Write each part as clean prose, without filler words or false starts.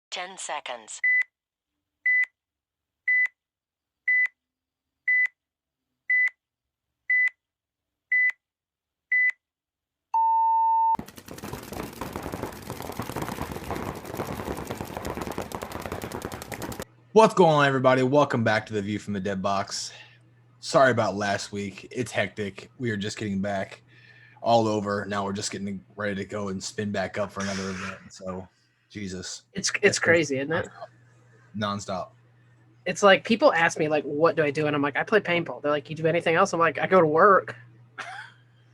10 seconds. What's going on, everybody? Welcome back to the View from the Dead Box. Sorry about last week. It's hectic. We are just getting back all over. Now we're just getting ready to go and spin back up for another event. So, Jesus. It's crazy, isn't it? Nonstop. It's like people ask me, like, what do I do? And I'm like, I play paintball. They're like, you do anything else? I'm like, I go to work.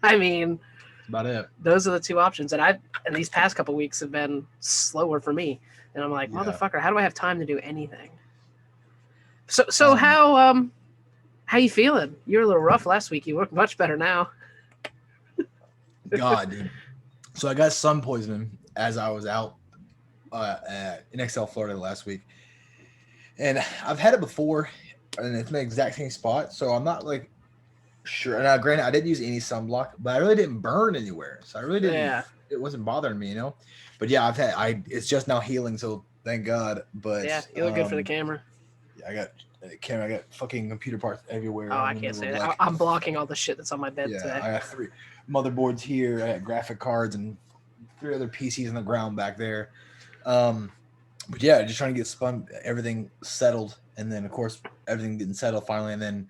I mean, That's about it. those are the two options. And these past couple weeks have been slower for me. And I'm like, Yeah. motherfucker, how do I have time to do anything? So how you feeling? You were a little rough last week. You look much better now. God, dude. So I got sun poisoning as I was out at NXL Florida last week. And I've had it before, and it's in the exact same spot. So I'm not like sure. Now, granted, I didn't use any sunblock, but I really didn't burn anywhere. So I really didn't. Yeah. It wasn't bothering me, you know. But yeah, it's just now healing, so thank God. But Yeah, you look good for the camera. Yeah, I got camera. I got fucking computer parts everywhere. Oh, I can't say that. I'm blocking all the shit that's on my bed today. I got 3 motherboards here. I got graphic cards and 3 other PCs on the ground back there. But yeah, just trying to get everything settled, and then of course everything getting settled finally, and then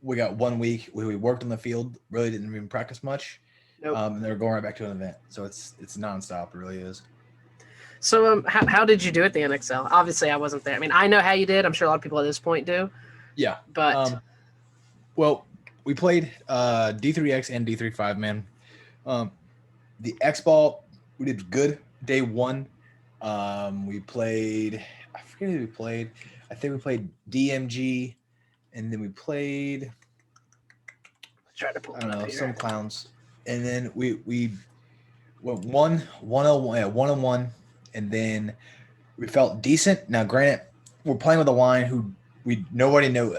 we got 1 week where we worked on the field, really didn't even practice much. Nope. And they're going right back to an event, so it's nonstop. It really is. So how did you do at the NXL? Obviously, I wasn't there. I mean, I know how you did. I'm sure a lot of people at this point do. Yeah, but well, we played D3X and D35 man. The X ball we did good day 1. We played. I forget who we played. I think we played DMG, and then we played. Try to pull. I don't know, some clowns, and then we went 1-1, and then we felt decent. Now, granted, we're playing with a line who nobody know.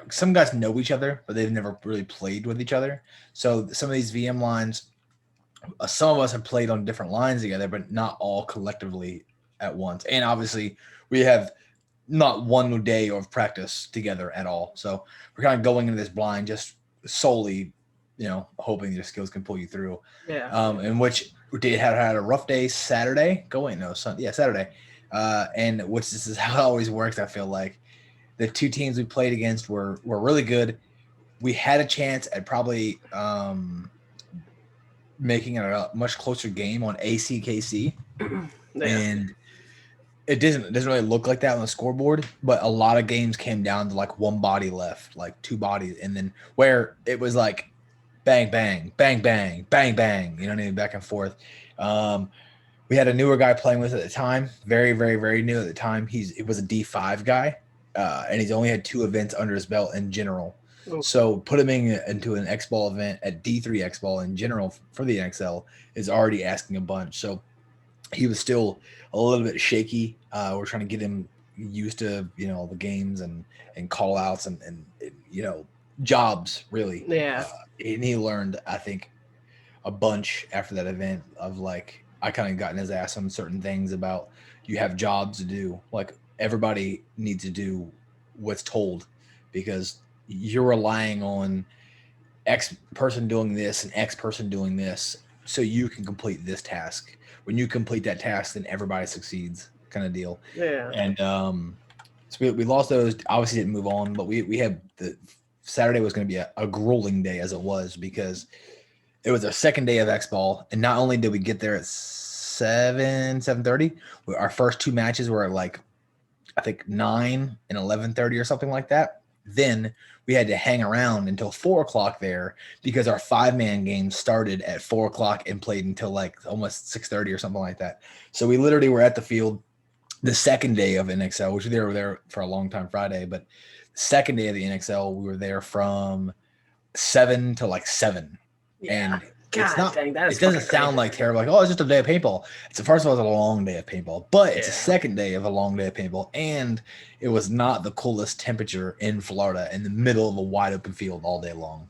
Some guys know each other, but they've never really played with each other. So some of these VM lines, some of us have played on different lines together, but not all collectively at once. And obviously, we have not one day of practice together at all. So we're kind of going into this blind just solely, hoping your skills can pull you through. Yeah. In which we had a rough day Saturday. Saturday. And which this is how it always works. I feel like the 2 teams we played against were really good. We had a chance at probably making it a much closer game on ACKC. Yeah. And it doesn't really look like that on the scoreboard, but a lot of games came down to like 1 body left, like 2 bodies, and then where it was like bang, bang, bang, bang, bang, bang, you know what I mean, back and forth. We had a newer guy playing with at the time, very, very, very new at the time. He was a D5 guy, and he's only had 2 events under his belt in general. Ooh. So putting him into an X Ball event at D3 X Ball in general for the NXL is already asking a bunch. So he was still a little bit shaky. We're trying to get him used to, the games and call outs and jobs really. Yeah. And he learned, I think, a bunch after that event of like, I kind of got in his ass on certain things about you have jobs to do. Like everybody needs to do what's told because you're relying on X person doing this and X person doing this so you can complete this task. When you complete that task, then everybody succeeds, kind of deal. Yeah. And so we lost those. Obviously, didn't move on, but we had the Saturday was going to be a grueling day as it was because it was our second day of X Ball, and not only did we get there at 7:30, our first 2 matches were at like I think 9 and 11:30 or something like that. Then we had to hang around until 4:00 there because our 5-man game started at 4:00 and played until like almost 6:30 or something like that. So we literally were at the field the second day of NXL, which they were there for a long time Friday, but the second day of the NXL, we were there from 7 to like 7. Yeah. And God dang, that is it doesn't fucking sound crazy. like terrible. Like, it's just a day of paintball. First of all, it's a long day of paintball, but it's a second day of a long day of paintball. And it was not the coolest temperature in Florida in the middle of a wide open field all day long.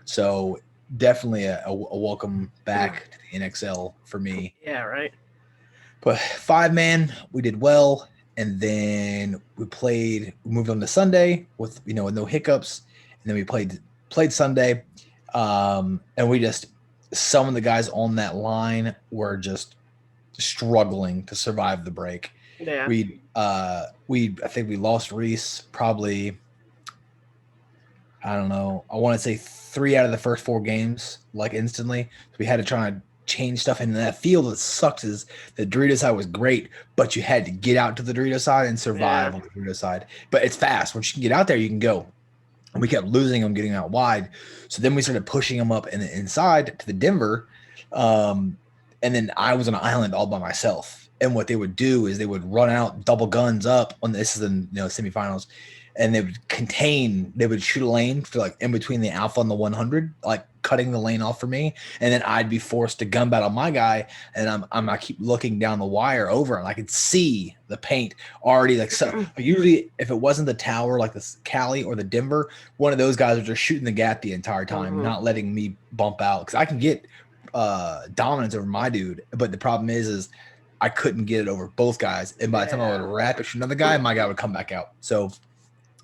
So definitely a welcome back to the NXL for me. Yeah, right. But 5-man, we did well. And then we moved on to Sunday with with no hiccups. And then we played Sunday. And we just some of the guys on that line were just struggling to survive the break. Yeah. I think we lost Reese probably, I don't know, I want to say 3 out of the first 4 games, like instantly. So we had to try to change stuff. And that field that sucks is the Dorito side was great, but you had to get out to the Dorito side and survive on the Dorito side. But it's fast. Once you can get out there, you can go. And we kept losing them, getting out wide. So then we started pushing them up in the inside to the Denver. And then I was on an island all by myself. And what they would do is they would run out double guns up on this is the semifinals, and they would shoot a lane for like in between the alpha and the 100, like cutting the lane off for me, and then I'd be forced to gun battle my guy, and I keep looking down the wire over, and I could see the paint already like so. Usually, if it wasn't the tower like the Cali or the Denver, one of those guys was just shooting the gap the entire time, not letting me bump out because I can get dominance over my dude, but the problem is I couldn't get it over both guys, and by the time I would wrap it, shoot another guy, my guy would come back out. So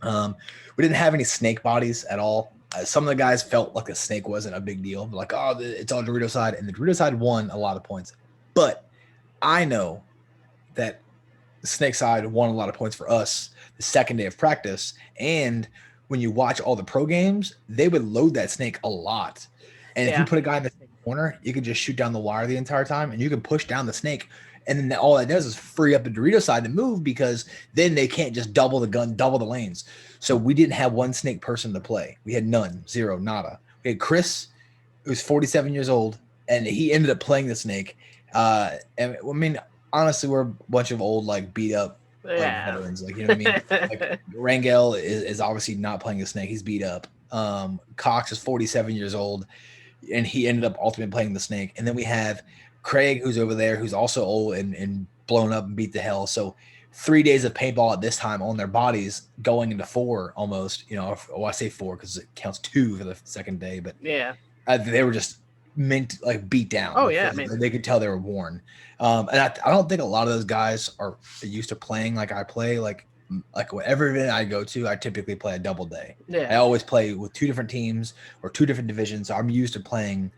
we didn't have any snake bodies at all. Some of the guys felt like the snake wasn't a big deal, like it's on Dorito side, and the Dorito side won a lot of points. But I know that the snake side won a lot of points for us the second day of practice, and when you watch all the pro games, they would load that snake a lot. And if you put a guy in the snake corner, you can just shoot down the wire the entire time, and you can push down the snake. And then all that does is free up the Dorito side to move because then they can't just double the gun, double the lanes. So we didn't have one snake person to play. We had none, zero, nada. We had Chris, who was 47 years old, and he ended up playing the snake. And I mean, honestly, we're a bunch of old, like beat up veterans. Like, you know what I mean? Like Rangel is obviously not playing the snake. He's beat up. Cox is 47 years old, and he ended up ultimately playing the snake. And then we have Craig, who's over there, who's also old and blown up and beat the hell. So 3 days of paintball at this time on their bodies, going into 4 almost. I say 4 because it counts 2 for the second day, but they were just beat down. Oh yeah, they could tell they were worn. And I don't think a lot of those guys are used to playing like I play. Like whatever event I go to, I typically play a double day. I always play with 2 different teams or 2 different divisions. So I'm used to playing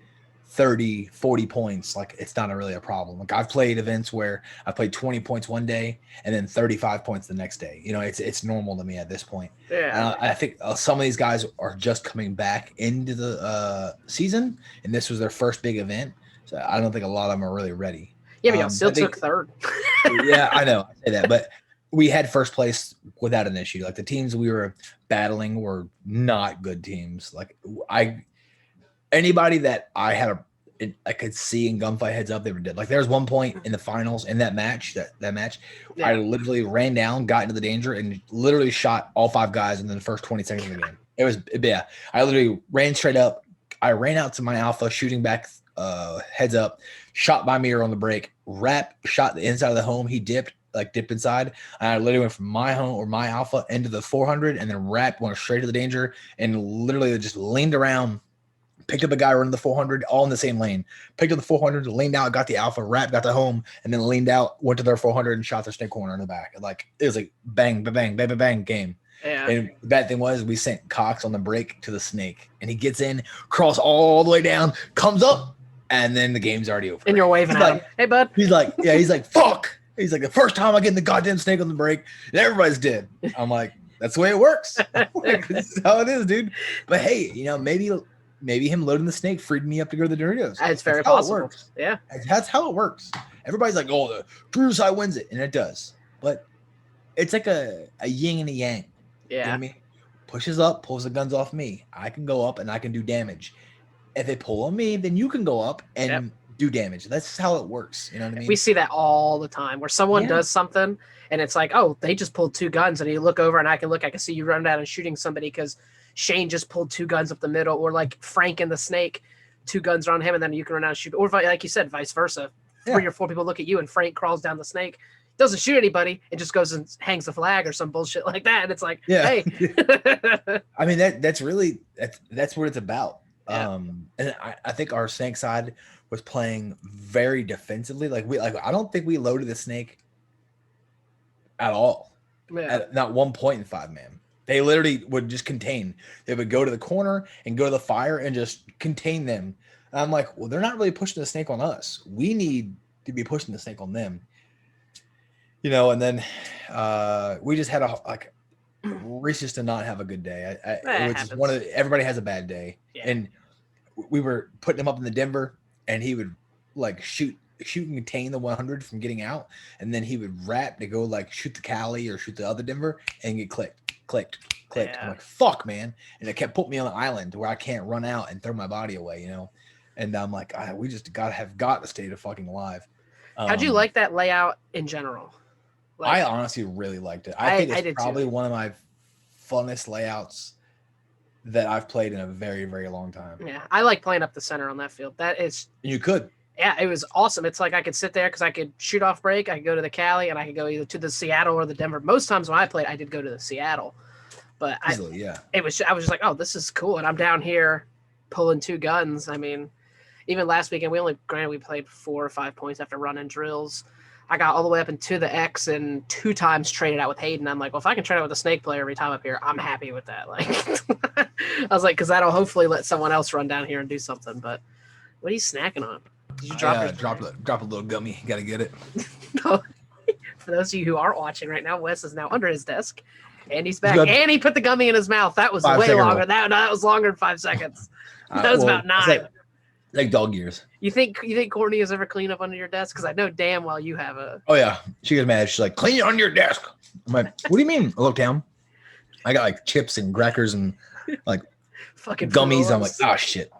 30, 40 points. Like it's not really a problem. Like I've played events where I played 20 points one day and then 35 points the next day. It's normal to me at this point. I think some of these guys are just coming back into the season, and this was their first big event. So I don't think a lot of them are really ready. Yeah, but y'all still took third. Yeah, I know. I say that, but we had first place without an issue. Like the teams we were battling were not good teams. Like anybody that I could see in gunfight heads up, they were dead. Like there was one point in the finals in that match, I literally ran down, got into the danger, and literally shot all 5 guys in the first 20 seconds of the game. It was I literally ran straight up. I ran out to my alpha, shooting back heads up, shot my mirror on the break, shot the inside of the home. He dipped inside. And I literally went from my home or my alpha into the 400, and then went straight to the danger, and literally just leaned around, picked up a guy running the 400, all in the same lane. Picked up the 400, leaned out, got the alpha, got the home, and then leaned out, went to their 400 and shot their snake corner in the back. It was like bang, bang, bang, bang, bang game. Yeah. And the bad thing was we sent Cox on the break to the snake, and he gets in, crawls all the way down, comes up, and then the game's already over. And you're waving at him. Hey, bud. He's like, fuck. He's like, the first time I get in the goddamn snake on the break, and everybody's dead. I'm like, that's the way it works. This is how it is, dude. But hey, maybe him loading the snake freed me up to go to the Doritos. It's very possible. Yeah. That's how it works. Everybody's like, oh, the Dorito side wins it. And it does. But it's like a yin and a yang. Yeah. You know what I mean? Pushes up, pulls the guns off me. I can go up and I can do damage. If they pull on me, then you can go up and do damage. That's just how it works. You know what I mean? We see that all the time where someone does something and it's like, oh, they just pulled 2 guns, and you look over and I can see you run down and shooting somebody because Shane just pulled 2 guns up the middle, or like Frank and the snake, 2 guns are on him, and then you can run out and shoot. Or like you said, vice versa. 3 or 4 people look at you and Frank crawls down the snake, doesn't shoot anybody, it just goes and hangs the flag or some bullshit like that. And it's like, hey. I mean, that's what it's about. Yeah. And I think our snake side was playing very defensively. Like I don't think we loaded the snake at all. Yeah. At not one point in 5-man. They literally would just contain. They would go to the corner and go to the fire and just contain them. And I'm like, well, they're not really pushing the snake on us. We need to be pushing the snake on them. You know, and then we just had Reese just did not have a good day. It was just everybody has a bad day. Yeah. And we were putting him up in the Denver, and he would like shoot and contain the 100 from getting out, and then he would wrap to go like shoot the Cali or shoot the other Denver and get clicked. Yeah. I'm like, fuck, man. And it kept putting me on an island where I can't run out and throw my body away, you know. And I'm like, we just got to stay fucking alive. How'd you like that layout in general? Like, I honestly really liked it. I think it's probably one of my funnest layouts that I've played in a very, very long time. Yeah, I like playing up the center on that field. That is... You could. Yeah, it was awesome. It's like I could sit there because I could shoot off break. I could go to the Cali, and I could go either to the Seattle or the Denver. Most times when I played, I did go to the Seattle. But easily, yeah. I was just like, oh, this is cool. And I'm down here pulling 2 guns. I mean, even last weekend, we played 4 or 5 points after running drills. I got all the way up into the X and 2 times traded out with Hayden. I'm like, well, if I can trade out with a snake player every time up here, I'm happy with that. Like, I was like, because that'll hopefully let someone else run down here and do something. But what are you snacking on? Did you drop drop a little gummy? Got to get it. For those of you who aren't watching right now, Wes is now under his desk, and he's back, and he put the gummy in his mouth. That was way longer. That was longer than 5 seconds. That was about 9. Like dog years. You think Courtney has ever cleaned up under your desk? Because I know damn well you have a. Oh yeah, she gets mad. She's like, "Clean it under your desk." I'm like, "What do you mean?" I look down. I got like chips and crackers and like fucking gummies. I'm like, "Oh shit."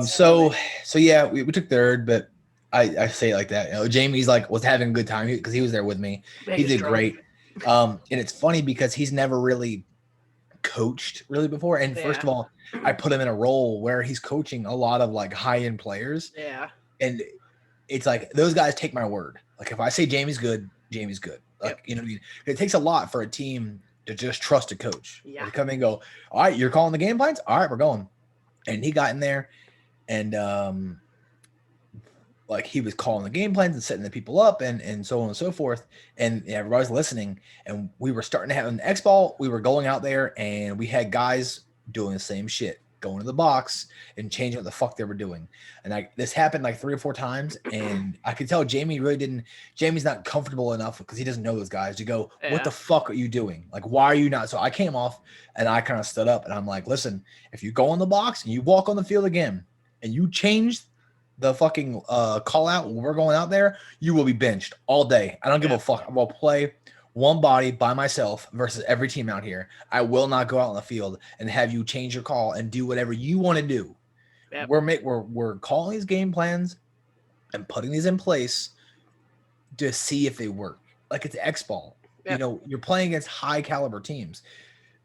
So yeah, we took third, but I say it like that. You know, Jamie's like was having a good time because he was there with me. He did great. And it's funny because he's never really coached really before. And first of all, I put him in a role where he's coaching a lot of like high-end players. Yeah. And it's like those guys take my word. Like if I say Jamie's good, Jamie's good. Like, you know what I mean? It takes a lot for a team to just trust a coach. Yeah. They come in and go, all right, you're calling the game plans? All right, we're going. And he got in there and like he was calling the game plans and setting the people up and so on and so forth. And everybody's listening. And we were starting to have an X-ball. We were going out there and we had guys doing the same shit, going to the box and changing what the fuck they were doing. And this happened like 3 or 4 times. And I could tell Jamie's not comfortable enough because he doesn't know those guys to go, what the fuck are you doing? Like, why are you not? So I came off and I kind of stood up and I'm like, listen, if you go in the box and you walk on the field again and you change the fucking call out when we're going out there, you will be benched all day. I don't give a fuck. I will play one body by myself versus every team out here. I will not go out on the field and have you change your call and do whatever you want to do. Yep. We're calling these game plans and putting these in place to see if they work. Like it's X-ball. Yep. You know, you're playing against high caliber teams.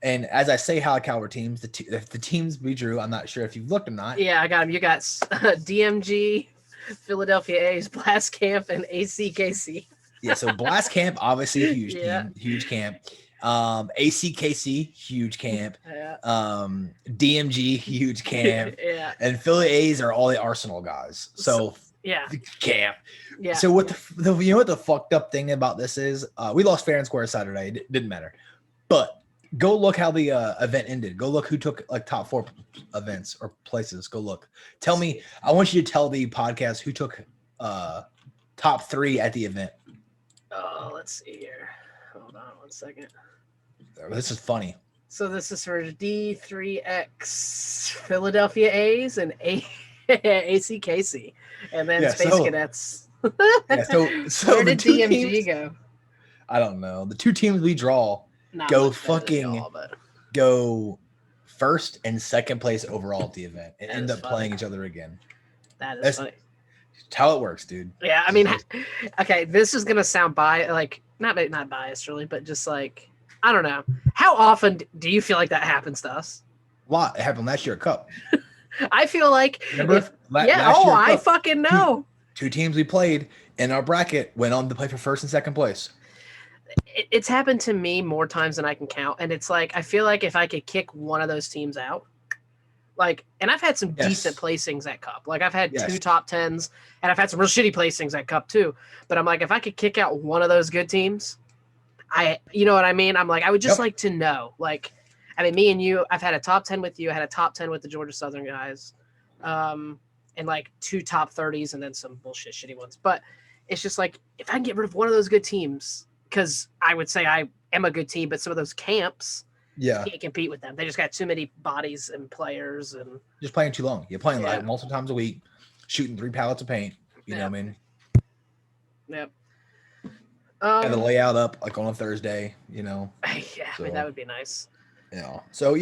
And as I say high caliber teams, the teams we drew, I'm not sure if you've looked or not. Yeah, I got them. You got DMG, Philadelphia A's, Blast Camp, and ACKC. Yeah, so Blast Camp, obviously a huge team, huge camp. ACKC, huge camp. Yeah. DMG, huge camp. And Philly A's are all the Arsenal guys. So camp. Yeah. So what you know what the fucked up thing about this is? We lost fair and square Saturday. It didn't matter. But go look how the event ended. Go look who took like top 4 events or places. Go look. Tell me. I want you to tell the podcast who took top 3 at the event. Oh, let's see here. Hold on 1 second. This is funny. So this is for D3X, Philadelphia A's, and ACKC, and then Space Cadets. So where did DMG go? I don't know. The 2 teams we draw go first and second place overall at the event and end up playing each other again. That's funny. How it works, dude. Yeah, I mean, okay, this is gonna sound not biased really, but just like I don't know. How often do you feel like that happens to us? Well, it happened last year at Cup. I feel like I fucking know. 2 teams we played in our bracket went on to play for first and second place. It's happened to me more times than I can count, and it's like I feel like if I could kick one of those teams out, Like, and I've had some Yes. decent placings at Cup. Like, I've had Yes. 2 top 10s, and I've had some real shitty placings at Cup too. But I'm like, if I could kick out one of those good teams, you know what I mean? I'm like, I would just like to know. Like, I mean, me and you, I've had a top 10 with you. I had a top 10 with the Georgia Southern guys, and like 2 top 30s, and then some bullshit shitty ones. But it's just like, if I can get rid of one of those good teams, because I would say I am a good team, but some of those camps, can't compete with them. They just got too many bodies and players, and just playing too long. You're playing like multiple times a week, shooting 3 pallets of paint. You know what I mean? Yep. Have the layout up like on a Thursday. You know. Yeah, so, I mean, that would be nice. Yeah. So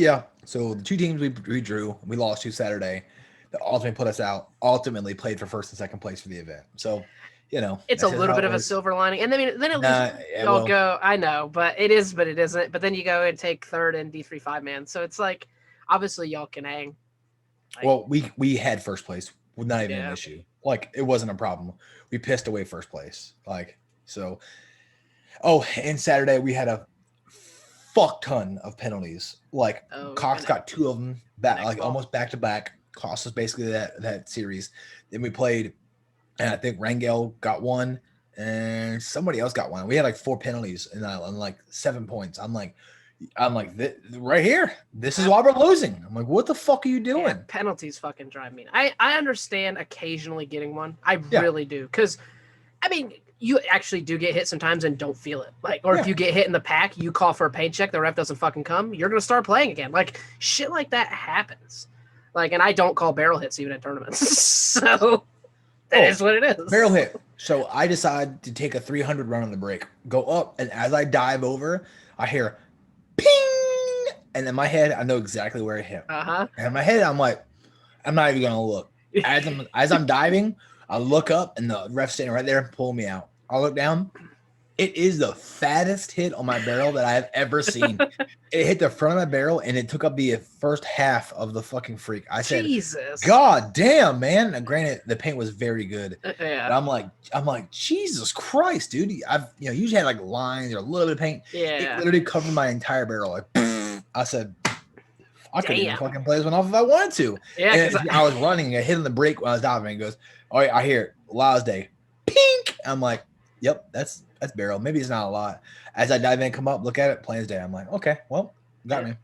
so the 2 teams we drew, we lost to Saturday. The ultimate put us out. Ultimately played for first and second place for the event. So, you know, it's a little bit of a silver lining. And then at least y'all go. I know, but it is, but it isn't. But then you go and take third in D3 5-man. So it's like, obviously y'all can hang. Like, well, we had first place, not even an issue. Like, it wasn't a problem. We pissed away first place. Like, so. Oh, and Saturday we had a fuck ton of penalties. Like, Cox got 2 of them back, like almost back to back. Cost us basically that series. Then we played, and I think Rangel got 1, and somebody else got 1. We had like 4 penalties and like 7 points. I'm like, right here. This is why we're losing. I'm like, what the fuck are you doing? Yeah, penalties fucking drive me. I understand occasionally getting one. I really do, because I mean, you actually do get hit sometimes and don't feel it. Like, or if you get hit in the pack, you call for a paint check, the ref doesn't fucking come, you're gonna start playing again. Like, shit like that happens. Like, and I don't call barrel hits even at tournaments. So that is what it is. Barrel hit. So I decide to take a 300 run on the break, go up, and as I dive over, I hear ping, and in my head, I know exactly where it hit. And in my head, I'm like, I'm not even gonna look. As I'm diving, I look up, and the ref's standing right there, pull me out. I look down. It is the fattest hit on my barrel that I have ever seen. It hit the front of my barrel, and it took up the first half of the fucking freak. I said, Jesus. God damn, man. Now, granted, the paint was very good. But I'm like, Jesus Christ, dude. I've usually had like lines or a little bit of paint. It literally covered my entire barrel. Like, I said, I couldn't even fucking play this one off if I wanted to. And I was running, I hit on the brake when I was diving, and it goes, all right, I hear it. Law's Day. Pink. I'm like, yep, that's barrel. Maybe it's not a lot. As I dive in, come up, look at it, Plains Day. I'm like, okay, well, got me.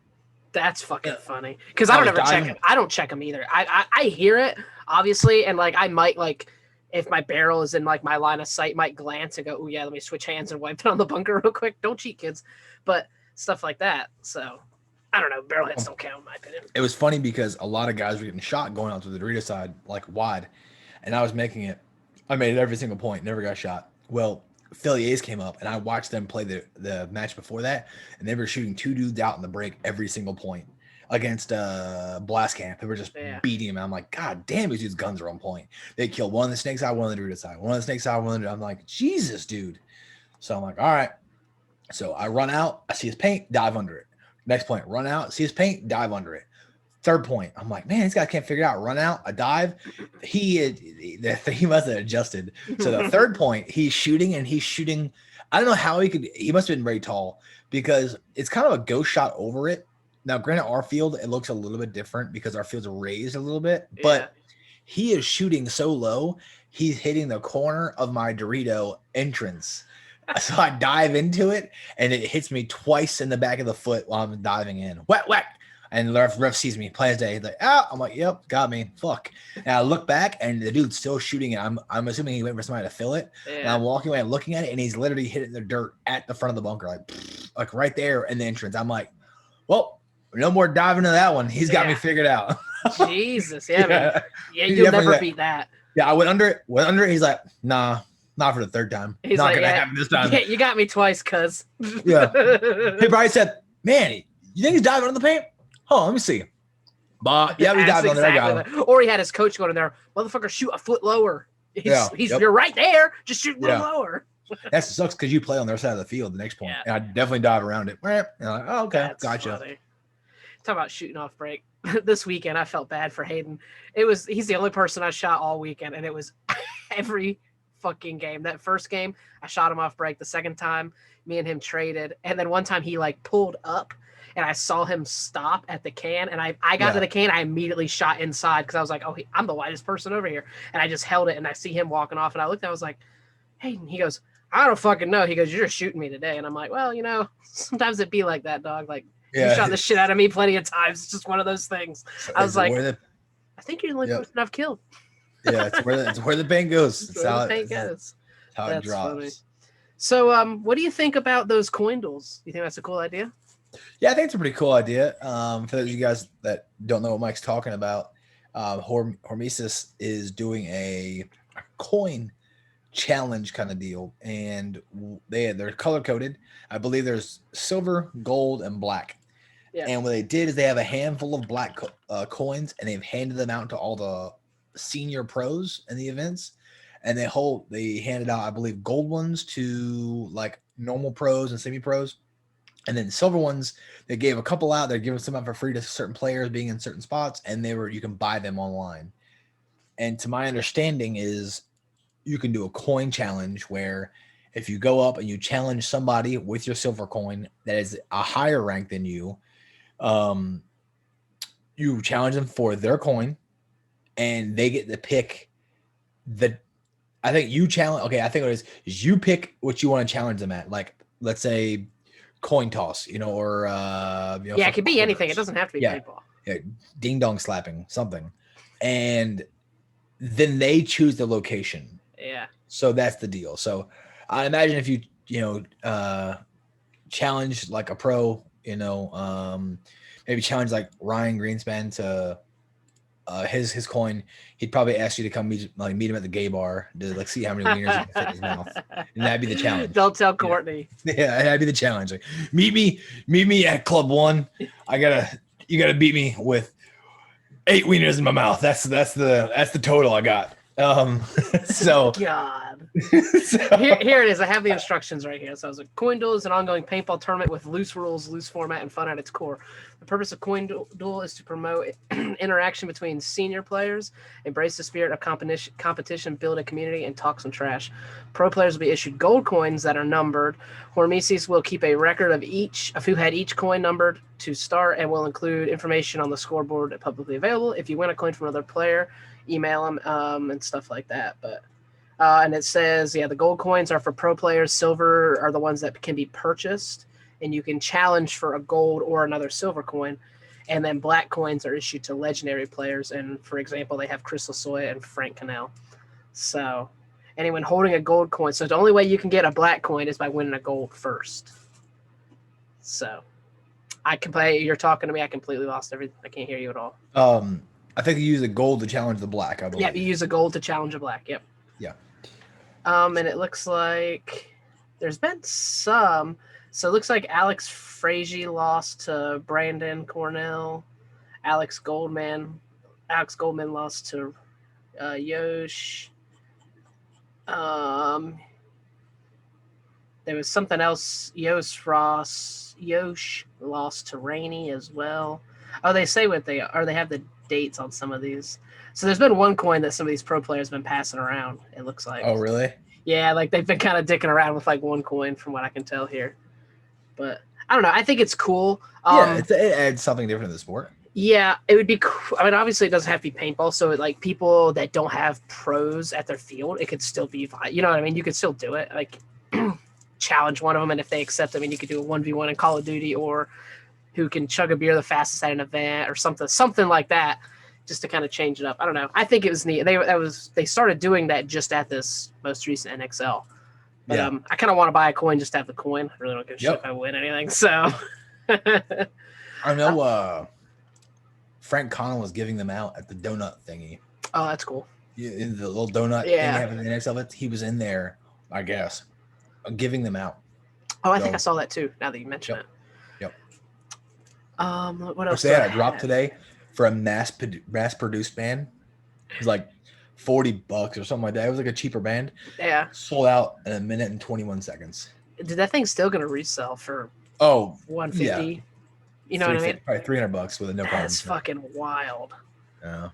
That's fucking funny. Because I don't ever check it. I don't check them either. I hear it, obviously, and like I might, like, if my barrel is in like my line of sight, might glance and go, oh yeah, let me switch hands and wipe it on the bunker real quick. Don't cheat, kids. But stuff like that. So I don't know. Barrel hits don't count in my opinion. It was funny because a lot of guys were getting shot going out to the Dorito side, like wide, and I was making it. I made it every single point, never got shot. Well, Philly A's came up, and I watched them play the match before that, and they were shooting 2 dudes out in the break every single point against Blast Camp. They were just beating him. I'm like, God damn, these dudes' guns are on point. They killed one on the snake side, one on the Dorito side, one on the snake side, one on the. I'm like, Jesus, dude. So I'm like, all right. So I run out, I see his paint, dive under it. Next point, run out, see his paint, dive under it. Third point, I'm like, man, this guy can't figure it out. Run out, a dive. He must have adjusted. So the third point, he's shooting. I don't know how he must have been very tall because it's kind of a ghost shot over it. Now, granted, our field, it looks a little bit different because our field's raised a little bit, but he is shooting so low, he's hitting the corner of my Dorito entrance. So I dive into it, and it hits me twice in the back of the foot while I'm diving in. Whack, whack. And the ref sees me, Plains Day. He's like, I'm like, yep, got me. Fuck. And I look back, and the dude's still shooting it. I'm assuming he went for somebody to fill it. And I'm walking away, looking at it, and he's literally hitting the dirt at the front of the bunker, like right there in the entrance. I'm like, well, no more diving into that one. He's got me figured out. Jesus, man. You'll never beat that. Yeah, I went under it. He's like, nah, not for the third time. He's not like, gonna happen this time. You got me twice, cuz. Yeah. He probably said, man, you think he's diving under the paint? Oh, let me see. But yeah, we dived on there. Or he had his coach going in there, motherfucker, shoot a foot lower. You're right there. Just shoot a little lower. That sucks because you play on their side of the field the next point. And I definitely dive around it. And I'm like, oh, okay, that's gotcha. Funny. Talk about shooting off break. This weekend, I felt bad for Hayden. He's the only person I shot all weekend, and it was every fucking game. That first game, I shot him off break. The second time, me and him traded. And then one time he like pulled up and I saw him stop at the can. And I got to the can. I immediately shot inside because I was like, oh, I'm the whitest person over here. And I just held it and I see him walking off. And I looked, I was like, hey, and he goes, I don't fucking know. He goes, you're just shooting me today. And I'm like, well, you know, sometimes it be like that, dog. Like, you shot the shit out of me plenty of times. It's just one of those things. I was like, I think you're the only person I've killed. Yeah, it's where the paint goes. It's how it drops. Funny. So, what do you think about those coin duels? You think that's a cool idea? Yeah, I think it's a pretty cool idea. For those of you guys that don't know what Mike's talking about, Hormesis is doing a coin challenge kind of deal, and they're color coded. I believe there's silver, gold, and black. Yeah. And what they did is they have a handful of black coins, and they've handed them out to all the senior pros in the events. And they handed out, I believe, gold ones to like normal pros and semi pros, and then silver ones. They gave a couple out. They're giving some out for free to certain players being in certain spots, and you can buy them online. And to my understanding is you can do a coin challenge where if you go up and you challenge somebody with your silver coin that is a higher rank than you, you challenge them for their coin, and they get to pick I think you challenge. Okay, I think what it is you pick what you want to challenge them at. Like, let's say coin toss, or it could be anything. It doesn't have to be paintball. Yeah, ding dong slapping, something, and then they choose the location. Yeah. So that's the deal. So I imagine if you challenge like a pro, maybe challenge like Ryan Greenspan to his coin, he'd probably ask you to come meet him at the gay bar to like see how many wieners he can fit in his mouth, and that'd be the challenge. Don't tell Courtney. Yeah, that'd be the challenge. Like, meet me at Club 1. You gotta beat me with 8 wieners in my mouth. That's the total I got. So God. Here it is. I have the instructions right here. So it's a coin duel is an ongoing paintball tournament with loose rules, loose format, and fun at its core. The purpose of coin duel is to promote interaction between senior players, embrace the spirit of competition, build a community, and talk some trash. Pro players will be issued gold coins that are numbered. Hormesis will keep a record of who had each coin numbered to start, and will include information on the scoreboard publicly available. If you win a coin from another player, email them and stuff like that. But and it says, the gold coins are for pro players. Silver are the ones that can be purchased, and you can challenge for a gold or another silver coin. And then black coins are issued to legendary players. And for example, they have Crystal Soya and Frank Cannell. So anyone holding a gold coin. So the only way you can get a black coin is by winning a gold first. So I can play. You're talking to me. I completely lost everything. I can't hear you at all. I think you use a gold to challenge the black, I believe. Yeah, you use a gold to challenge a black. Yep. Yeah. And it looks like there's been some. So it looks like Alex Frazier lost to Brandon Cornell. Alex Goldman lost to Yosh. There was something else. Yosh lost to Rainey as well. Oh, they say what they are. They have the dates on some of these. So there's been one coin that some of these pro players have been passing around, it looks like. Oh, really? Yeah, like they've been kind of dicking around with like one coin from what I can tell here. But I don't know. I think it's cool. It adds something different to the sport. Yeah, it would be cool. I mean, obviously it doesn't have to be paintball. So like people that don't have pros at their field, it could still be, you know what I mean? You could still do it. Like challenge one of them. And if they accept, I mean, you could do a 1v1 in Call of Duty, or who can chug a beer the fastest at an event or something like that, just to kind of change it up. I don't know. I think it was neat. They started doing that just at this most recent NXL. But I kind of want to buy a coin just to have the coin. I really don't give a shit if I win anything. So I know Frank Connell was giving them out at the donut thingy. Oh, that's cool. Yeah, in the little donut thing happening in the NXL. He was in there, I guess, giving them out. Oh, I think I saw that too, now that you mention it. What else? They had a drop today for a mass-produced band. It was like $40 or something like that. It was like a cheaper band. Yeah. Sold out in 1 minute and 21 seconds. Did that thing still going to resell for $150? Yeah. You know what I mean? Probably $300 with no problem. That's fucking wild. Yeah.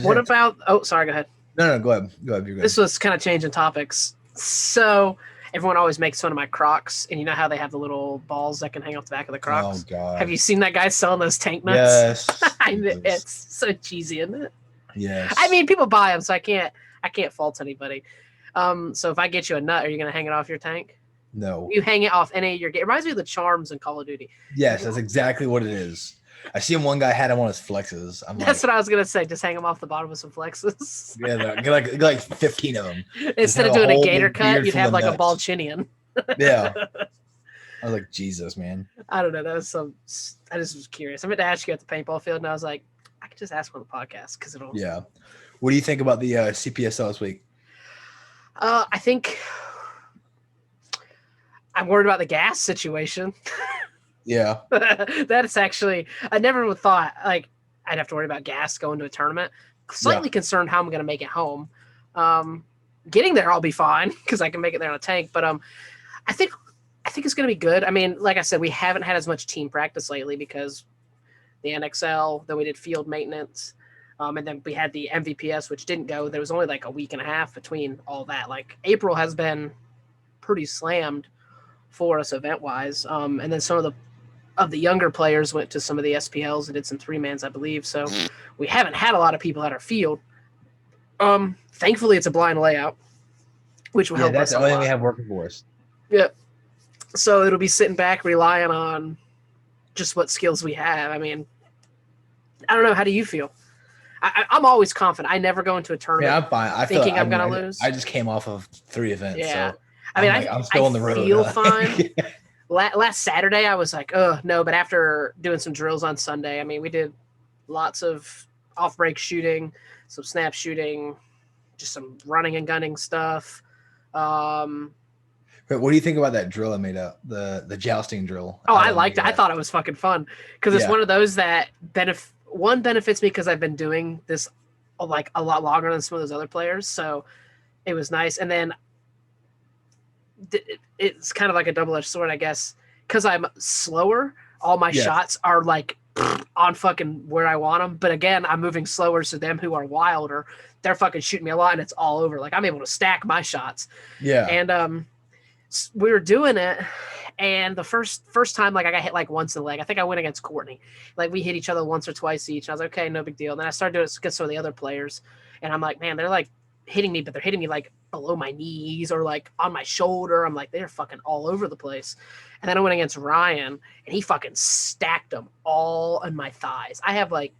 What about? Oh, sorry. Go ahead. No, go ahead. You're good. This was kind of changing topics. So everyone always makes fun of my Crocs, and you know how they have the little balls that can hang off the back of the Crocs? Oh, God. Have you seen that guy selling those tank nuts? Yes. It's so cheesy, isn't it? Yes. I mean, people buy them, so I can't fault anybody. So if I get you a nut, are you going to hang it off your tank? No. You hang it off any of your. It reminds me of the charms in Call of Duty. Yes, that's exactly what it is. I see him. One guy had him on his flexes. That's what I was gonna say. Just hang them off the bottom of some flexes. Yeah, get like 15 of them. Instead of doing a gator cut, you'd have like a ball chinian. Yeah. I was like, Jesus, man. I don't know. That was some. I just was curious. I meant to ask you at the paintball field, and I was like, I could just ask on the podcast because it'll. Yeah. What do you think about the CPSL this week? I think I'm worried about the gas situation. Yeah. That is actually, I never would thought like I'd have to worry about gas going to a tournament. Slightly concerned how I'm going to make it home. Getting there, I'll be fine because I can make it there on a tank. But I think it's going to be good. I mean, like I said, we haven't had as much team practice lately because the NXL, then we did field maintenance. And then we had the MVPS, which didn't go. There was only like a week and a half between all that. Like April has been pretty slammed for us event-wise. And then some of the younger players went to some of the SPLs and did some 3-mans, I believe. So we haven't had a lot of people at our field. Thankfully, it's a blind layout, which will help us a lot. That's the only thing we have working for us. Yeah. So it'll be sitting back, relying on just what skills we have. I mean, I don't know. How do you feel? I'm always confident. I never go into a tournament I'm fine. thinking I'm going to lose. I just came off of 3 events. Yeah. So I mean, I'm still on the road. I feel fine. Last Saturday, I was like, oh, no. But after doing some drills on Sunday, I mean, we did lots of off-break shooting, some snap shooting, just some running and gunning stuff. But what do you think about that drill I made up, the jousting drill? Oh, I liked it. I thought it was fucking fun because it's one of those that benefits me because I've been doing this like a lot longer than some of those other players. So it was nice. And then it's kind of like a double-edged sword, I guess, because I'm slower. All my shots are like on fucking where I want them. But again, I'm moving slower. So them who are wilder, they're fucking shooting me a lot and it's all over. Like I'm able to stack my shots. Yeah. And we were doing it. And the first time, like I got hit like once in the leg. I think I went against Courtney. Like we hit each other once or twice each. I was like, okay, no big deal. And then I started doing it against some of the other players. And I'm like, man, they're like hitting me, but they're hitting me like below my knees or like on my shoulder. I'm like, they're fucking all over the place. And then I went against Ryan and he fucking stacked them all on my thighs. I have like,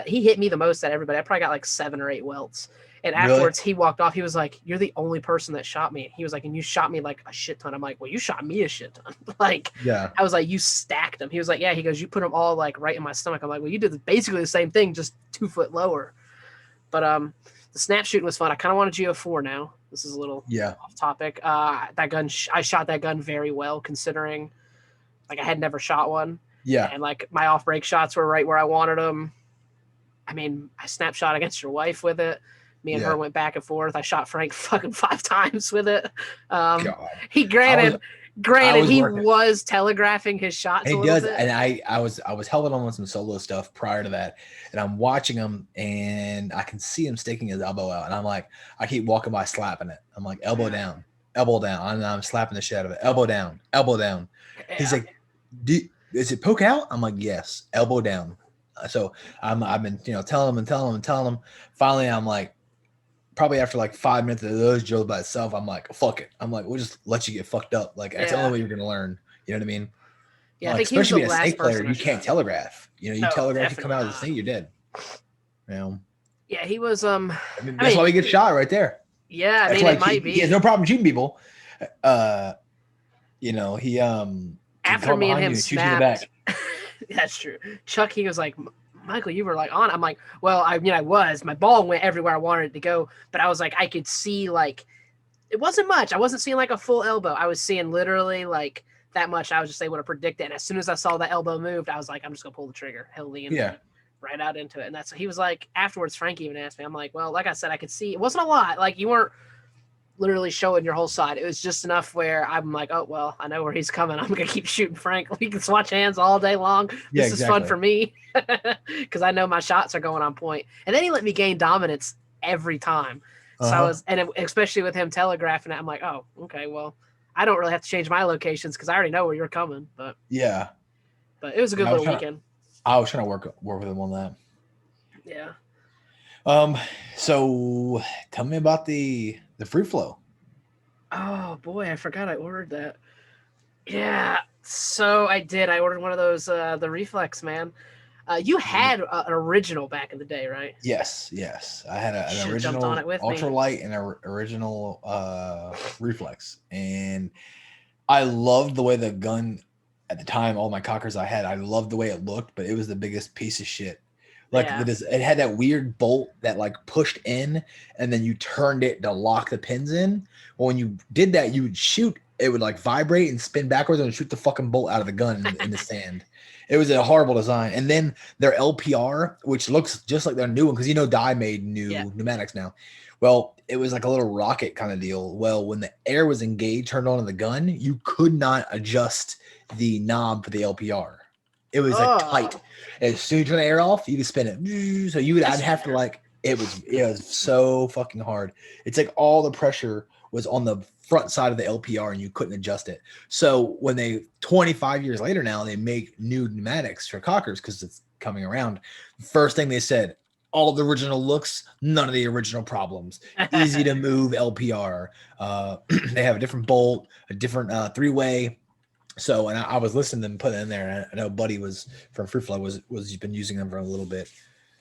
he hit me the most at everybody. I probably got like 7 or 8 welts. And afterwards, he walked off. He was like, you're the only person that shot me. He was like, and you shot me like a shit ton. I'm like, well, you shot me a shit ton. Like, I was like, you stacked them. He was like, yeah. He goes, you put them all like right in my stomach. I'm like, well, you did basically the same thing, just 2 foot lower. But the snap shooting was fun. I kind of want a GO4 now. This is a little off topic. That gun, I shot that gun very well considering like I had never shot one. Yeah. And like my off break shots were right where I wanted them. I mean, I snap shot against your wife with it. Me and her went back and forth. I shot Frank fucking 5 times with it. He granted he was telegraphing his shots. He does, bit. And I was helping him on some solo stuff prior to that, and I'm watching him, and I can see him sticking his elbow out, and I'm like, I keep walking by slapping it. I'm like, elbow down, and I'm slapping the shit out of it. Elbow down, elbow down. Yeah. He's like, is it poke out? I'm like, yes, elbow down. So I've been telling him. Finally, I'm like, probably after like 5 minutes of those drills by itself, I'm like, fuck it. I'm like, we'll just let you get fucked up. Like that's the only way you're gonna learn. You know what I mean? Yeah, like, I think especially he was being a snake player, you can't telegraph. You telegraph, you come out of the snake, you're dead. Yeah, he was. I mean, that's why we get shot right there. Yeah, I mean, it might be. He has no problem shooting people. He after me and him snapped. That's true. Chuck, he was like, Michael, you were like on. I'm like, well, I was. My ball went everywhere I wanted it to go, but I was like, I could see like, it wasn't much. I wasn't seeing like a full elbow. I was seeing literally like that much. I was just able to predict it. And as soon as I saw that elbow moved, I was like, I'm just gonna pull the trigger. He'll lean right out into it. And that's he was like. Afterwards, Frank even asked me. I'm like, well, like I said, I could see. It wasn't a lot. Like you weren't literally showing your whole side. It was just enough where I'm like, oh well, I know where he's coming. I'm gonna keep shooting Frank. We can swatch hands all day long. This is fun for me because I know my shots are going on point. And then he let me gain dominance every time. So I was, and especially with him telegraphing it, I'm like, oh, okay, well, I don't really have to change my locations because I already know where you're coming. But but it was a good little weekend. I was trying to work with him on that. Yeah. So tell me about the free flow. Oh boy, I forgot I ordered that. Yeah, so I did. I ordered one of those, the Reflex, man. You had an original back in the day, right? Yes. I had an original ultralight and an original Reflex, and I loved the way the gun at the time. All my cockers I had, I loved the way it looked, but it was the biggest piece of shit. Like it had that weird bolt that like pushed in, and then you turned it to lock the pins in. Well, when you did that, you would shoot. It would like vibrate and spin backwards and shoot the fucking bolt out of the gun in the sand. It was a horrible design. And then their LPR, which looks just like their new one, because Dye made new pneumatics now. Well, it was like a little rocket kind of deal. Well, when the air was engaged, turned on in the gun, you could not adjust the knob for the LPR. It was like tight. As soon as you turn the air off, you could spin it. So I'd have to like, it was so fucking hard. It's like all the pressure was on the front side of the LPR and you couldn't adjust it. So when 25 years later now, they make new pneumatics for cockers because it's coming around. First thing they said, all the original looks, none of the original problems. Easy to move LPR. They have a different bolt, a different three-way. So, and I was listening to them put it in there. And I know Buddy was from Free Flow was been using them for a little bit.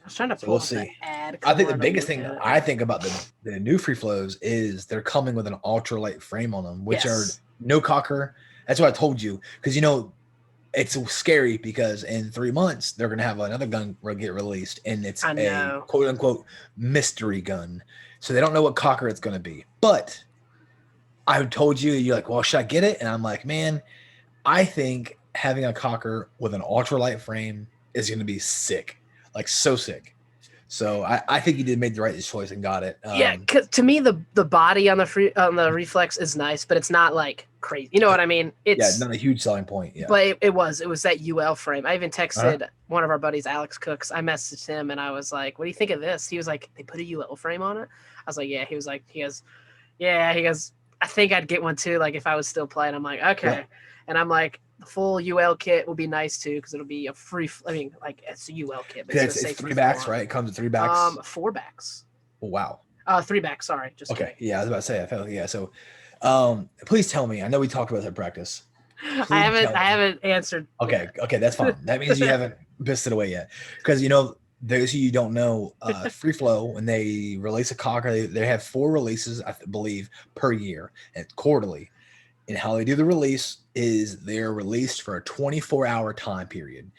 I was trying to pull up the ad. I think the biggest thing I think about the new Free Flows is they're coming with an ultralight frame on them, which are no cocker. That's what I told you, because it's scary because in 3 months they're gonna have another gun get released, and it's a quote unquote mystery gun, so they don't know what cocker it's gonna be. But I told you, you're like, well, should I get it? And I'm like, man, I think having a cocker with an ultralight frame is gonna be sick. Like so sick. So I think you made the right choice and got it. Cause to me the body on the Reflex is nice, but it's not like crazy. You know what I mean? It's not a huge selling point. Yeah, but it was that UL frame. I even texted one of our buddies, Alex Cooks. I messaged him and I was like, "What do you think of this?" He was like, "They put a UL frame on it." I was like, "Yeah." He was like, He goes, "I think I'd get one too. Like if I was still playing." I'm like, "Okay," and I'm like, the full UL kit will be nice too because it'll be a free. I mean, like it's a UL kit, but it's 3 backs, right? It comes with 3 backs. 4 backs. Oh, wow. 3 backs. Sorry, just okay. Kidding. Yeah, I was about to say. I felt So, please tell me. I know we talked about that practice. I haven't answered. Okay, that's fine. That means you haven't pissed it away yet, because those of you don't know, Free Flow, when they release a cocker, they have 4 releases, I believe, per year and quarterly. And how they do the release is they're released for a 24-hour time period.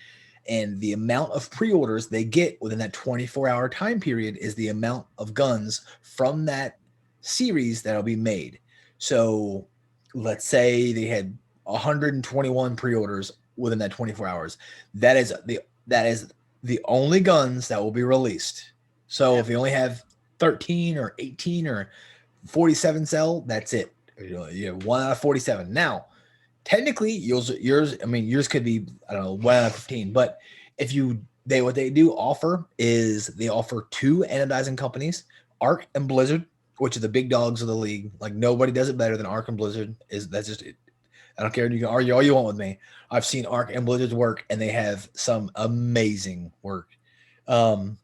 And the amount of pre-orders they get within that 24-hour time period is the amount of guns from that series that'll be made. So let's say they had 121 pre-orders within that 24 hours. That is the only guns that will be released. So if they only have 13 or 18 or 47 sell, that's it. 1 out of 47. Now, technically, yours could be, I don't know, 1 out of 15. But what they do offer is they offer 2 anodizing companies, Arc and Blizzard, which are the big dogs of the league. Like nobody does it better than Arc and Blizzard. That's just it. I don't care. You can argue all you want with me. I've seen Arc and Blizzard's work, and they have some amazing work. And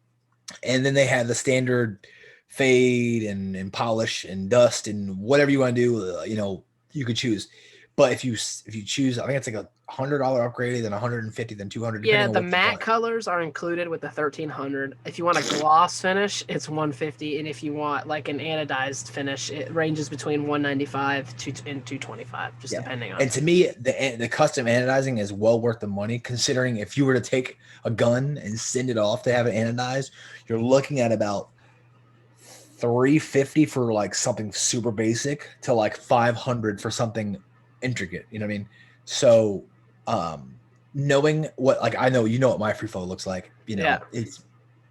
then they have the standard fade and polish and dust and whatever you want to do, you could choose. But if you choose, I think it's like $100 upgrade, then 150, then 200. Yeah, the matte colors are included with the 1300. If you want a gloss finish, it's 150, and if you want like an anodized finish, it ranges between 195 and 225, just depending on. And to me, the custom anodizing is well worth the money, considering if you were to take a gun and send it off to have it anodized, you're looking at about $350 for like something super basic to like $500 for something intricate. You know what I mean? So knowing what, like, I know what my free flow looks like, it's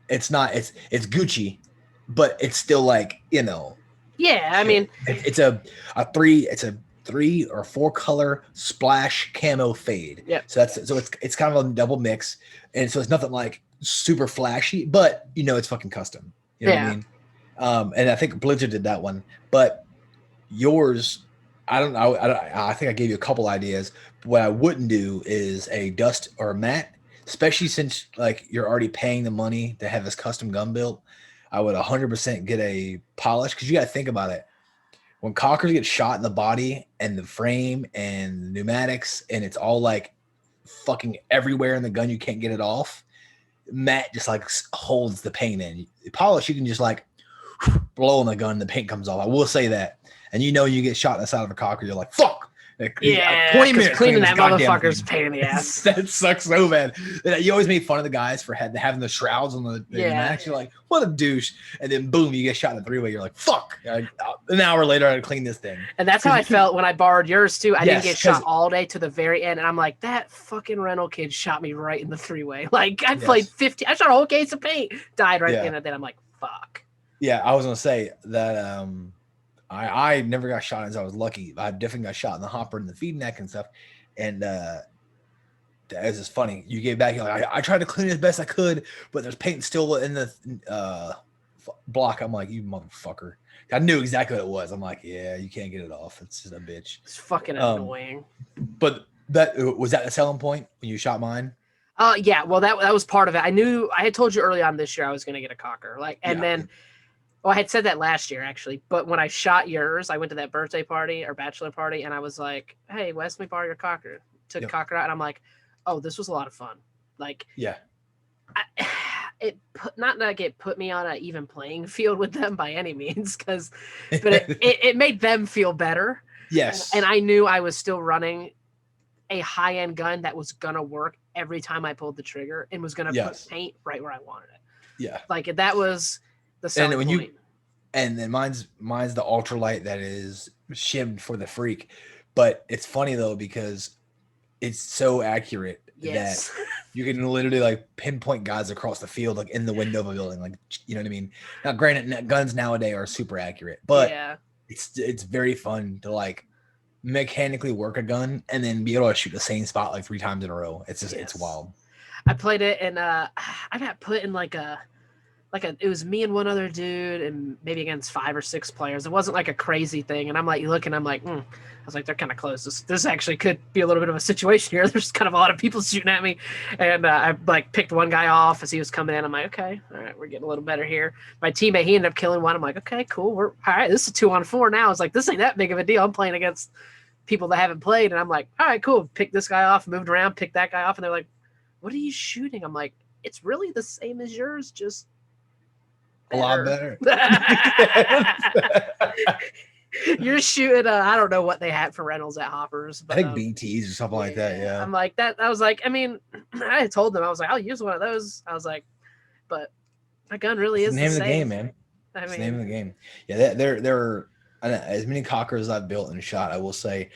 Gucci, but it's still like, I mean, it's a 3 or 4 color splash camo fade. Yeah. So it's kind of a double mix, and so it's nothing like super flashy, but it's fucking custom. You know what I mean? And I think Blizzard did that one, but yours, I don't know. I think I gave you a couple ideas. What I wouldn't do is a dust or a matte, especially since like you're already paying the money to have this custom gun built. I would 100% get a polish because you got to think about it. When cockers get shot in the body and the frame and the pneumatics, and it's all like fucking everywhere in the gun, you can't get it off. Matte just like holds the paint in. Polish, you can just like blow on the gun, the paint comes off. I will say that. And you know, you get shot in the side of a cocker, you're like, fuck. Yeah, 20 minutes cleaning that motherfucker's pain in the ass. That sucks so bad. You always made fun of the guys for having the shrouds on the pneumatics. You're like, what a douche. And then boom, you get shot in a three-way. You're like, fuck. An hour later, I had to clean this thing. And that's how I felt when I borrowed yours too. I didn't get shot all day to the very end. And I'm like, that fucking rental kid shot me right in the three-way. Like I played 50. I shot a whole case of paint. Died right at the end of the day. I'm like, fuck. Yeah, I was going to say that I never got shot as I was lucky. I definitely got shot in the hopper and the feed neck and stuff. And that was just funny. You gave back, you're like, I tried to clean it as best I could, but there's paint still in the block. I'm like, you motherfucker. I knew exactly what it was. I'm like, yeah, you can't get it off. It's just a bitch. It's fucking annoying. But that was that the selling point when you shot mine? Yeah, well that was part of it. I had told you early on this year I was gonna get a cocker. Then well, I had said that last year, actually. But when I shot yours, I went to that birthday party or bachelor party, and I was like, hey, Wes, let me borrow your cocker. Took a cocker out, and I'm like, oh, this was a lot of fun. Like, yeah. Not like it put me on an even playing field with them by any means, but it made them feel better. Yes. And I knew I was still running a high-end gun that was going to work every time I pulled the trigger and was going to put paint right where I wanted it. Yeah. Like, that was the selling point. And then mine's the ultralight that is shimmed for the freak. But it's funny though, because it's so accurate that you can literally like pinpoint guys across the field, like in the window of a building. Like, you know what I mean? Now, granted, guns nowadays are super accurate, but it's very fun to like mechanically work a gun and then be able to shoot the same spot like 3 times in a row. It's just it's wild. I played it and I got put in it was me and one other dude and maybe against 5 or 6 players. It wasn't like a crazy thing. And I'm like, I was like, they're kind of close. This actually could be a little bit of a situation here. There's kind of a lot of people shooting at me. And I like picked one guy off as he was coming in. I'm like, okay, all right, we're getting a little better here. My teammate, he ended up killing one. I'm like, okay, cool. We're all right. This is 2-on-4 now. It's like, this ain't that big of a deal. I'm playing against people that haven't played. And I'm like, all right, cool. Picked this guy off, moved around, picked that guy off. And they're like, what are you shooting? I'm like, it's really the same as yours, just a lot better. You're shooting I don't know what they had for rentals at Hoppers, but I think BTs or something like that. Yeah. I'm like that. I was like, I mean, I had told them, I was like, I'll use one of those. I was like, but my gun really is the name of the game, man. It's the name of the game. Yeah, there are as many cockers as I've built and shot. I will say,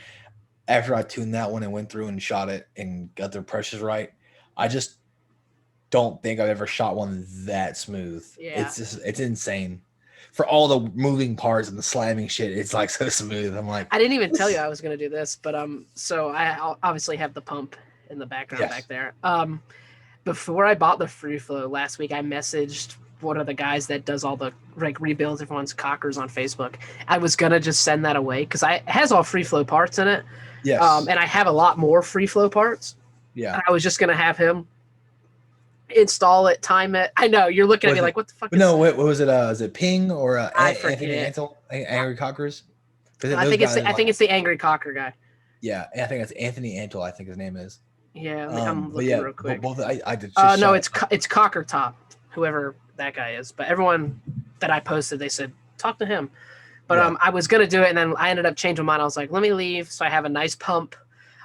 after I tuned that one and went through and shot it and got their pressures right, I just don't think I've ever shot one that smooth. Yeah. It's insane. For all the moving parts and the slamming shit, it's like so smooth. I'm like, I didn't even tell you I was going to do this, but so I obviously have the pump in the background back there. Before I bought the free flow last week, I messaged one of the guys that does all the like rebuilds everyone's cockers on Facebook. I was going to just send that away because it has all free flow parts in it. Yes. And I have a lot more free flow parts. Yeah. And I was just going to have him install it, time it. I know you're looking at me like, what the fuck? No, what was it? Is it Ping or Anthony Antle, Angry Cockers? I think it's the Angry Cocker guy. Yeah, I think it's Anthony Antle. I think his name is. Yeah, I'm looking real quick. Both I did. No, it's Cocker Top, whoever that guy is. But everyone that I posted, they said talk to him. But I was gonna do it, and then I ended up changing my mind. I was like, let me leave, so I have a nice pump.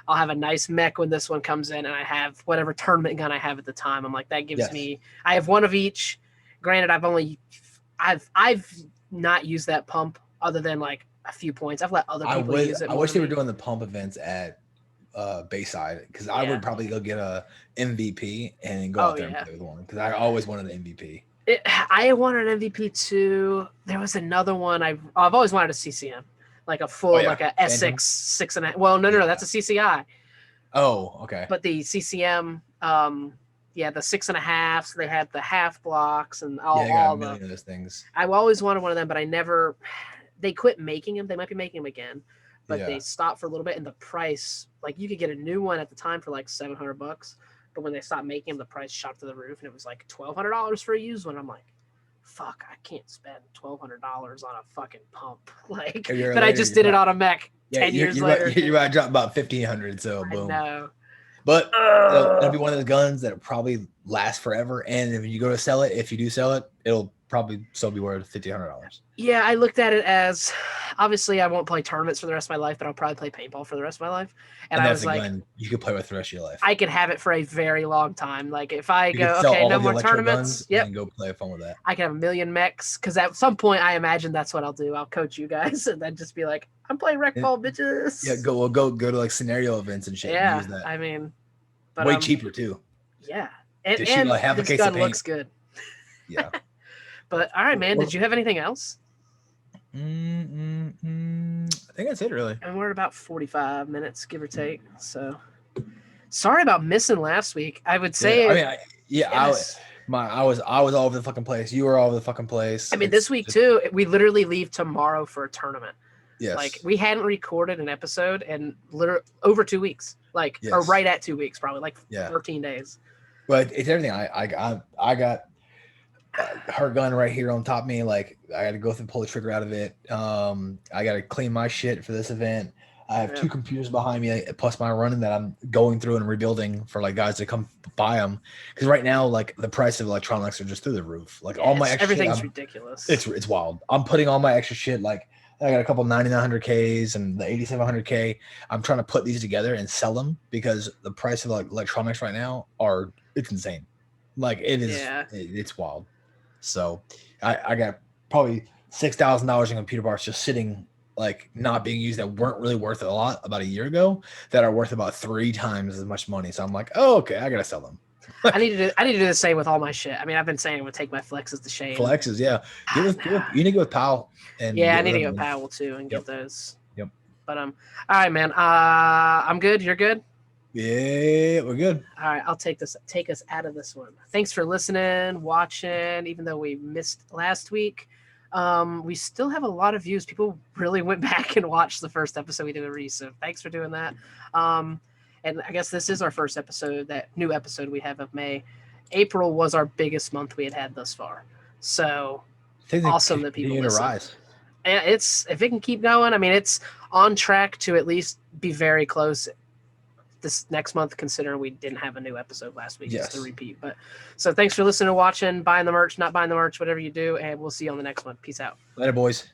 I'll have a nice mech when this one comes in, and I have whatever tournament gun I have at the time. I'm like, that gives me. I have one of each. Granted, I've not used that pump other than like a few points. I've let other people use it. I wish they were doing the pump events at Bayside because I would probably go get a MVP and go out there and play with one because I always wanted an MVP. I wanted an MVP too. There was another one. I've always wanted a CCM. Like a full, like a S6, 6.5. Well, no, that's a CCI. Oh, okay. But the CCM, Yeah, the 6.5s. They had the half blocks and all, Yeah, I got all a million the. of those things. I always wanted one of them, but I never. They quit making them. They might be making them again, but they Yeah. stopped for a little bit. And the price, like you could get a new one at the time for like $700, but when they stopped making them, the price shot to the roof, and it was like $1,200 for a used one. I'm like, fuck, I can't spend $1,200 on a fucking pump. Like, A year but I later, just you're did it about- on a mech Yeah, 10 years you're later. About, you're about to drop about 1,500. So I boom. know. But it'll be one of those guns that'll probably last forever. And if you go to sell it, if you do sell it, it'll probably still be worth $1,500. Yeah, I looked at it as obviously I won't play tournaments for the rest of my life, but I'll probably play paintball for the rest of my life. And I that's was a like, gun you could play with the rest of your life. I could have it for a very long time. Like if I You go, could sell okay, all no the more electro tournaments. guns Yep. and go play fun with that. I can have a million mechs because at some point I imagine that's what I'll do. I'll coach you guys and then just be like, I'm playing rec ball, bitches. Yeah, go to like scenario events and shit. Yeah, And use that. I mean, but Way cheaper too. Yeah, and, Just shoot like half a this case gun of paint. looks good. Yeah. But all right, man. Did you have anything else? I think that's it, really. And we're at about 45 minutes, give or take. So sorry about missing last week. I would say, I was all over the fucking place. You were all over the fucking place. I mean, this week too, we literally leave tomorrow for a tournament. Yes. Like we hadn't recorded an episode in literally over 2 weeks, or right at 2 weeks, probably 13 days. But it's everything. I got her gun right here on top of me. Like I got to go through, pull the trigger out of it. I got to clean my shit for this event. I have 2 computers behind me, plus my running that I'm going through and rebuilding for like guys to come buy them. Because right now, like the price of electronics are just through the roof. Like all my extra everything's shit, ridiculous. It's wild. I'm putting all my extra shit. Like I got a couple 9900Ks and the 8700K. I'm trying to put these together and sell them because the price of like electronics right now it's insane. Like it is, it's wild. So I got probably $6,000 in computer parts just sitting, like not being used, that weren't really worth a lot about a year ago, that are worth about 3 times as much money. So I'm like, oh, okay, I gotta sell them. I need to do the same with all my shit. I mean, I've been saying I would take my flexes to Shane. Flexes, yeah. You need to go with Powell. And I need to go with Powell too and get those. Yep. But all right, man. I'm good. You're good. Yeah, we're good. All right, I'll take us out of this one. Thanks for listening, watching. Even though we missed last week, we still have a lot of views. People really went back and watched the first episode we did with Reese. So thanks for doing that. And I guess this is our first episode, that new episode we have of May. April was our biggest month we had thus far. So awesome that people listen. Rise. And if it can keep going, I mean, it's on track to at least be very close this next month, considering we didn't have a new episode last week. Just to repeat. But so thanks for listening and watching, buying the merch, not buying the merch, whatever you do, and we'll see you on the next one. Peace out. Later, boys.